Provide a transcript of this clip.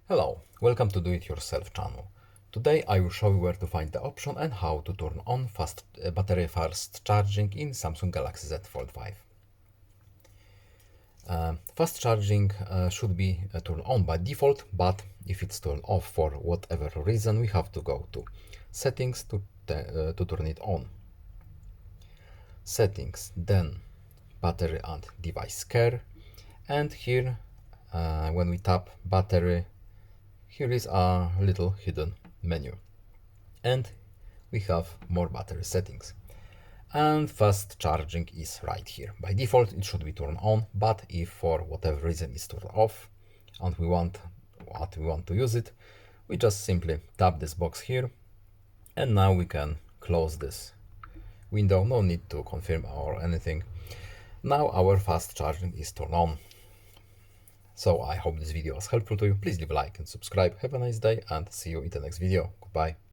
Hello, welcome to Do It Yourself channel. Today I will show you where to find the option and how to turn on battery fast charging in Samsung Galaxy Z Fold 5. Fast charging should be turned on by default, but if it's turned off for whatever reason, we have to go to settings to turn it on. Settings, then battery and device care, and here when we tap battery, here is a little hidden menu, and we have more battery settings. And fast charging is right here. By default, it should be turned on, but if for whatever reason it's turned off and we want to use it, we just simply tap this box here, and now we can close this window. No need to confirm or anything. Now our fast charging is turned on. So I hope this video was helpful to you. Please leave a like and subscribe. Have a nice day and see you in the next video. Goodbye.